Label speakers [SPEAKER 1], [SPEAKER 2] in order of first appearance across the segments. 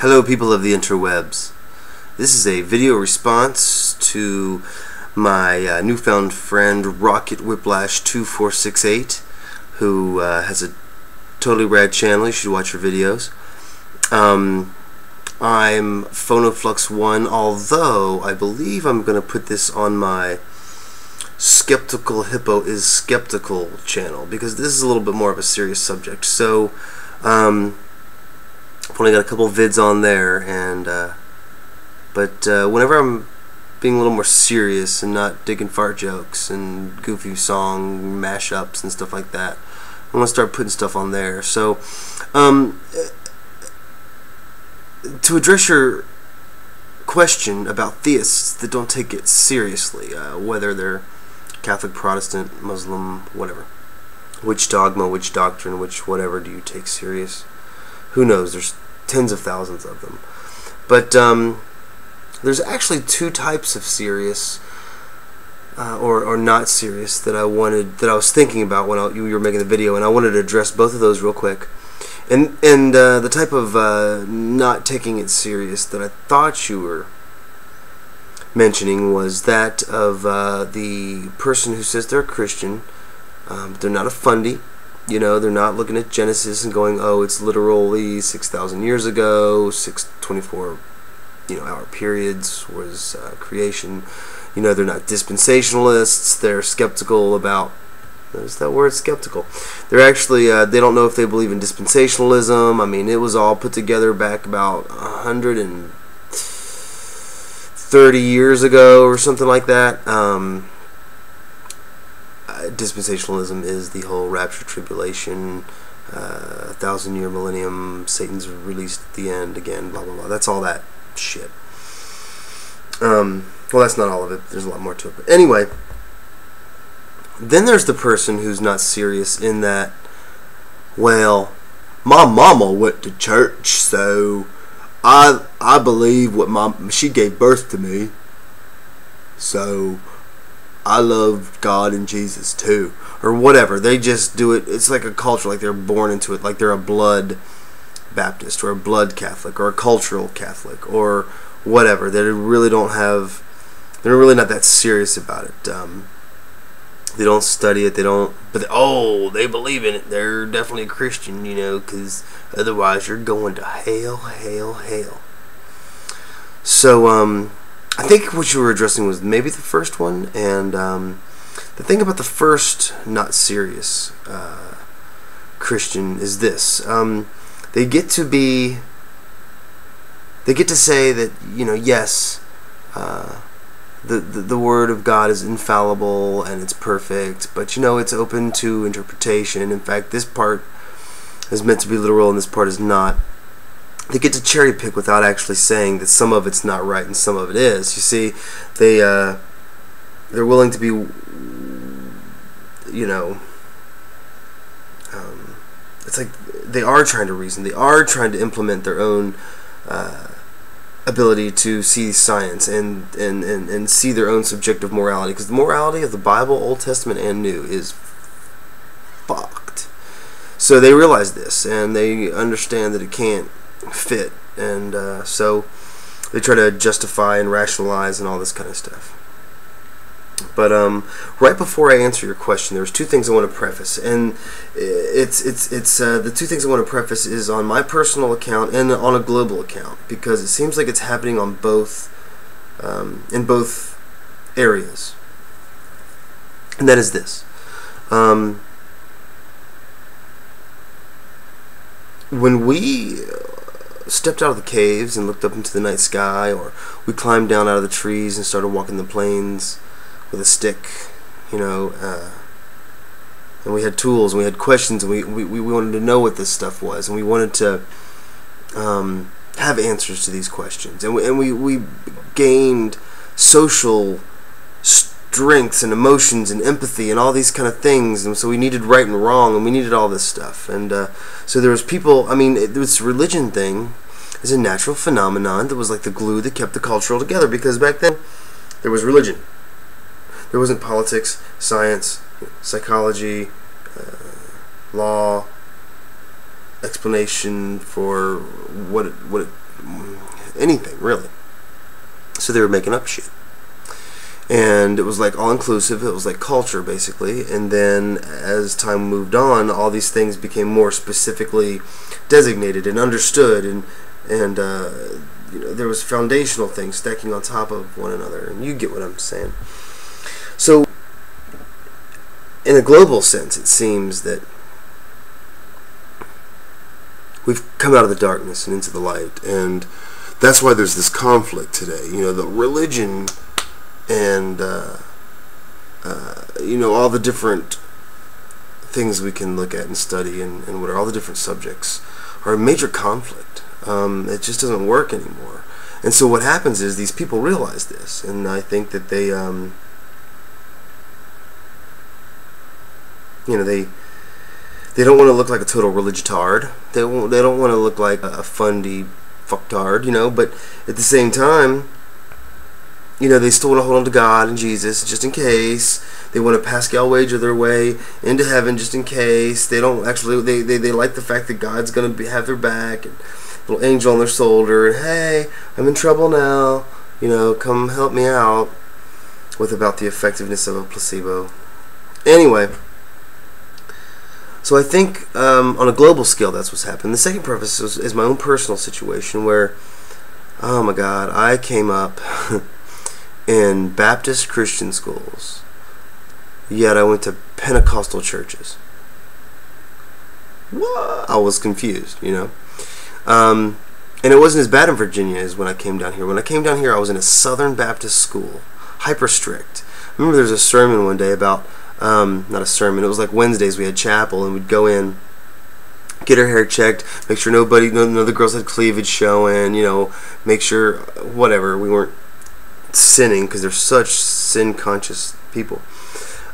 [SPEAKER 1] Hello people of the interwebs. This is a video response to my newfound friend rocketwhiplash2468, who has a totally rad channel. You should watch her videos. I'm PhonoFlux1, although I believe I'm going to put this on my Skeptical Hippo is Skeptical channel, because this is a little bit more of a serious subject. So I've only got a couple vids on there, and but whenever I'm being a little more serious and not digging fart jokes and goofy song mashups and stuff like that, I'm gonna start putting stuff on there. So to address your question about theists that don't take it seriously, whether they're Catholic, Protestant, Muslim, whatever, which dogma, which doctrine, which whatever do you take serious? Who knows? There's tens of thousands of them. But there's actually two types of serious or not serious that I was thinking about when you were making the video, and I wanted to address both of those real quick. And the type of not taking it serious that I thought you were mentioning was that of the person who says they're a Christian, but they're not a fundy. You know, they're not looking at Genesis and going, oh, it's literally 6,000 years ago, 24 hour periods was creation. You know, they're not dispensationalists. They're skeptical about, there's that word, skeptical. They're actually, they don't know if they believe in dispensationalism. I mean, it was all put together back about 130 years ago or something like that. Dispensationalism is the whole rapture, tribulation, 1,000-year millennium, Satan's released at the end again, blah blah blah. That's all that shit. Well, that's not all of it. There's a lot more to it. But anyway, then there's the person who's not serious in that, well, my mama went to church, so I believe what she gave birth to me, so I love God and Jesus too, or whatever. They just do it. It's like a culture, like they're born into it, like they're a blood Baptist or a blood Catholic or a cultural Catholic or whatever. They really don't have. They're really not that serious about it. They don't study it. They don't. But they believe in it. They're definitely a Christian, because otherwise you're going to hell, hell, hell. So I think what you were addressing was maybe the first one, and the thing about the first not serious Christian is this: they get to say that yes, the Word of God is infallible and it's perfect, but it's open to interpretation. In fact, this part is meant to be literal and this part is not. They get to cherry pick without actually saying that some of it's not right and some of it is. You see, they're willing to be, it's like they are trying to reason. They are trying to implement their own ability to see science and see their own subjective morality, because the morality of the Bible, Old Testament and New, is fucked. So they realize this and they understand that it can't fit, and so they try to justify and rationalize and all this kind of stuff. But right before I answer your question, there's two things I want to preface, and it's the two things I want to preface is on my personal account and on a global account, because it seems like it's happening on both in both areas, and that is this. When we stepped out of the caves and looked up into the night sky, or we climbed down out of the trees and started walking the plains with a stick, and we had tools and we had questions, and we wanted to know what this stuff was, and we wanted to have answers to these questions, and we gained social strengths and emotions and empathy and all these kind of things, and so we needed right and wrong, and we needed all this stuff. And so there was people, this religion thing is a natural phenomenon that was like the glue that kept the culture all together, because back then there was religion. There wasn't politics, science, psychology, law, explanation for what anything really. So they were making up shit. And it was like all-inclusive. It was like culture, basically. And then as time moved on, all these things became more specifically designated and understood, and you know, there was foundational things stacking on top of one another. And you get what I'm saying. So, in a global sense, it seems that we've come out of the darkness and into the light, and that's why there's this conflict today. You know, the religion and you know, all the different things we can look at and study, and what are all the different subjects, are a major conflict. It just doesn't work anymore. And so what happens is these people realize this, and I think that they you know, they don't want to look like a total religitard. They don't want to look like a fundy fucktard, you know, but at the same time, you know, they still want to hold on to God and Jesus just in case. They want to Pascal wager their way into heaven just in case. They don't actually, they like the fact that God's going to have their back, and little angel on their shoulder, and hey, I'm in trouble now, you know, come help me out, with about the effectiveness of a placebo. Anyway, so I think on a global scale that's what's happened. The second preface is my own personal situation where, oh my God, I came up in Baptist Christian schools, yet I went to Pentecostal churches. What? I was confused, you know. And it wasn't as bad in Virginia as when I came down here. When I came down here, I was in a Southern Baptist school, hyper strict. I remember there was a sermon one day about, not a sermon, it was like Wednesdays we had chapel, and we'd go in, get our hair checked, make sure none of the girls had cleavage showing, you know, make sure, whatever, we weren't sinning, because they're such sin-conscious people.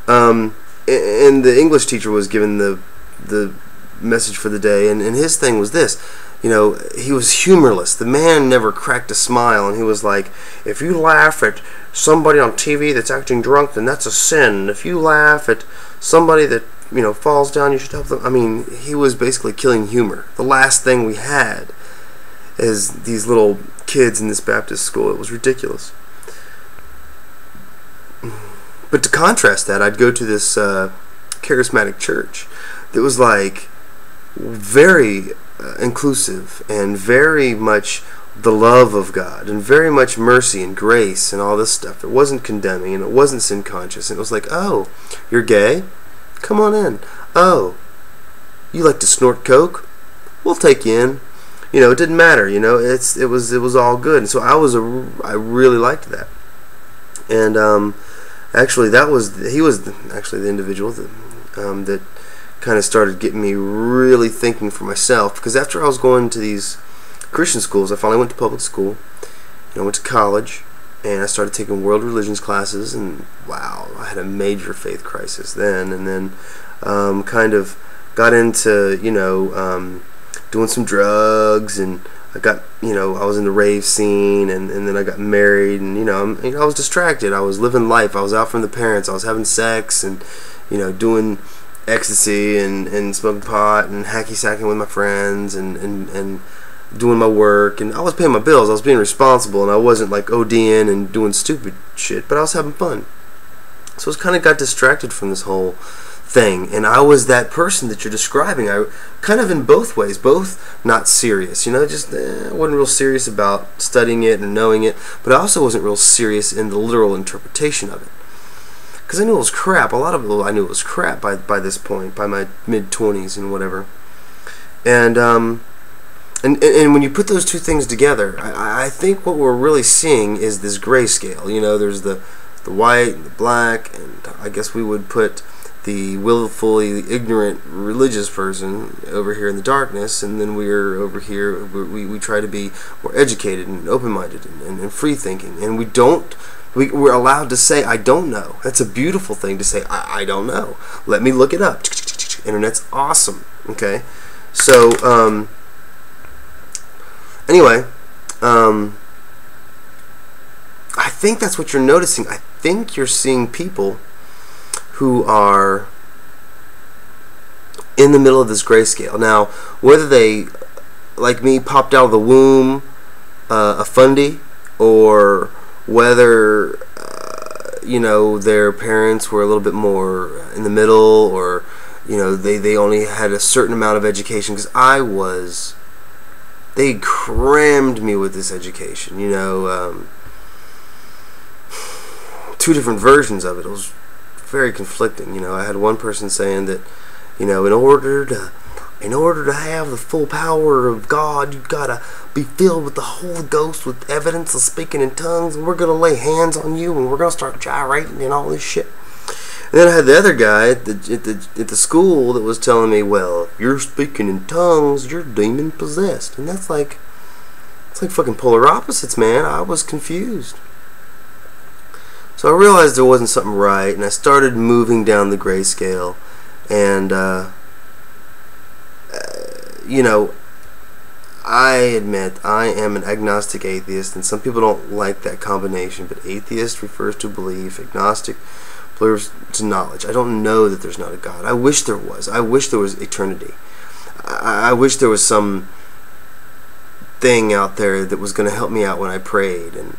[SPEAKER 1] And the English teacher was given the message for the day, and his thing was this, you know, he was humorless. The man never cracked a smile, and he was like, if you laugh at somebody on TV that's acting drunk, then that's a sin. And if you laugh at somebody that, you know, falls down, you should help them. I mean, he was basically killing humor. The last thing we had as these little kids in this Baptist school, it was ridiculous. But to contrast that, I'd go to this charismatic church that was like very inclusive and very much the love of God and very much mercy and grace and all this stuff. It wasn't condemning and it wasn't sin conscious. And it was like, oh, you're gay? Come on in. Oh, you like to snort coke? We'll take you in. You know, it didn't matter. You know, it was all good. And so I really liked that. And actually, he was actually the individual that kind of started getting me really thinking for myself, because after I was going to these Christian schools, I finally went to public school, and I went to college, and I started taking world religions classes, and wow, I had a major faith crisis then, and then kind of got into, you know, doing some drugs, and I got, you know, I was in the rave scene, and then I got married, and, you know, I was distracted. I was living life. I was out from the parents. I was having sex, and, you know, doing ecstasy, and smoking pot, and hacky-sacking with my friends, and doing my work, and I was paying my bills. I was being responsible, and I wasn't like ODing and doing stupid shit, but I was having fun. So I kind of got distracted from this whole thing, and I was that person that you're describing. I kind of in both ways, both not serious, you know, just I wasn't real serious about studying it and knowing it, but I also wasn't real serious in the literal interpretation of it, because I knew it was crap. A lot of it I knew it was crap by this point, by my mid-20s and whatever. And when you put those two things together, I think what we're really seeing is this grayscale. You know, there's the white and the black, and I guess we would put the willfully ignorant religious person over here in the darkness, and then we're over here, we try to be more educated and open-minded and free-thinking, and we're allowed to say, I don't know. That's a beautiful thing to say, I don't know. Let me look it up. Internet's awesome. Okay? So, anyway, I think that's what you're noticing. I think you're seeing people who are in the middle of this grayscale. Now, whether they, like me, popped out of the womb a fundie, or whether their parents were a little bit more in the middle, or they only had a certain amount of education, because they crammed me with this education, two different versions of it. It was very conflicting. I had one person saying that, in order to have the full power of God, you've got to be filled with the Holy Ghost with evidence of speaking in tongues, and we're going to lay hands on you, and we're going to start gyrating and all this shit. And then I had the other guy at the school that was telling me, well, if you're speaking in tongues, you're demon possessed. And it's like fucking polar opposites, man. I was confused. So I realized there wasn't something right, and I started moving down the grayscale. And I admit I am an agnostic atheist, and some people don't like that combination, but atheist refers to belief, agnostic refers to knowledge. I don't know that there's not a God. I wish there was. I wish there was eternity. I wish there was some thing out there that was going to help me out when I prayed, and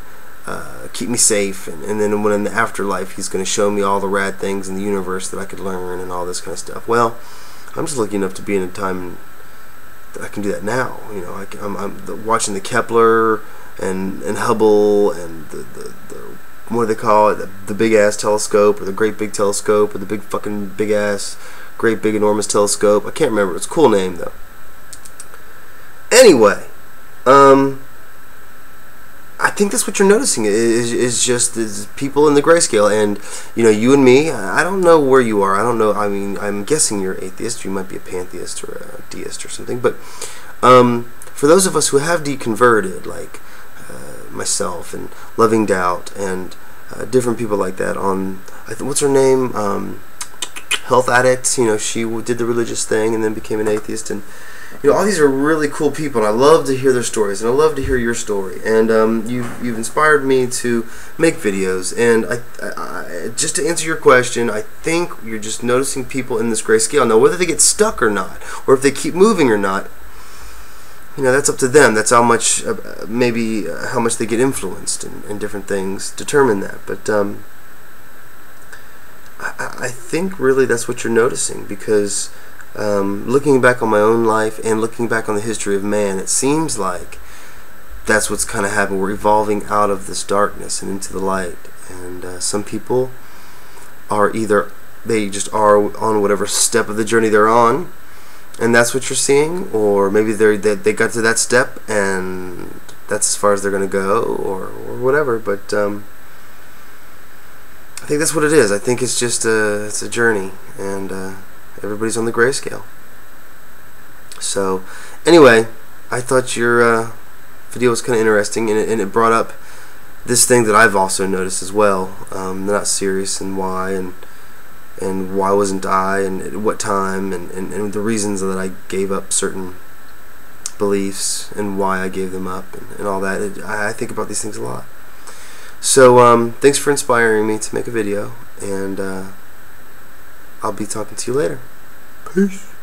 [SPEAKER 1] keep me safe, and then when in the afterlife He's going to show me all the rad things in the universe that I could learn and all this kind of stuff. Well, I'm just lucky enough to be in a time that I can do that now. I'm watching the Kepler and Hubble and the what do they call it, the big ass telescope, or the great big telescope, or the big fucking big ass great big enormous telescope. I can't remember. It's a cool name though. Anyway, I think that's what you're noticing is just people in the grayscale, and you and me. I don't know where you are. I don't know. I mean, I'm guessing you're atheist. You might be a pantheist or a deist or something. But for those of us who have deconverted, like myself and Loving Doubt and different people like that, what's her name? Health Addicts. She did the religious thing and then became an atheist, and all these are really cool people, and I love to hear their stories, and I love to hear your story. And you've inspired me to make videos. And I just to answer your question, I think you're just noticing people in this grayscale. Now, whether they get stuck or not, or if they keep moving or not, that's up to them. That's how much, maybe how much they get influenced, and different things determine that. But I think really that's what you're noticing, because looking back on my own life and looking back on the history of man, it seems like that's what's kind of happened. We're evolving out of this darkness and into the light. And some people are they just are on whatever step of the journey they're on, and that's what you're seeing, or maybe they got to that step and that's as far as they're going to go, or whatever. But I think that's what it is. I think it's just it's a journey, and everybody's on the grayscale. So anyway, I thought your video was kind of interesting, and it brought up this thing that I've also noticed as well. They're not serious, and why, and why wasn't I, and at what time, and the reasons that I gave up certain beliefs, and why I gave them up, and all that. I think about these things a lot. So thanks for inspiring me to make a video, and I'll be talking to you later. Peace.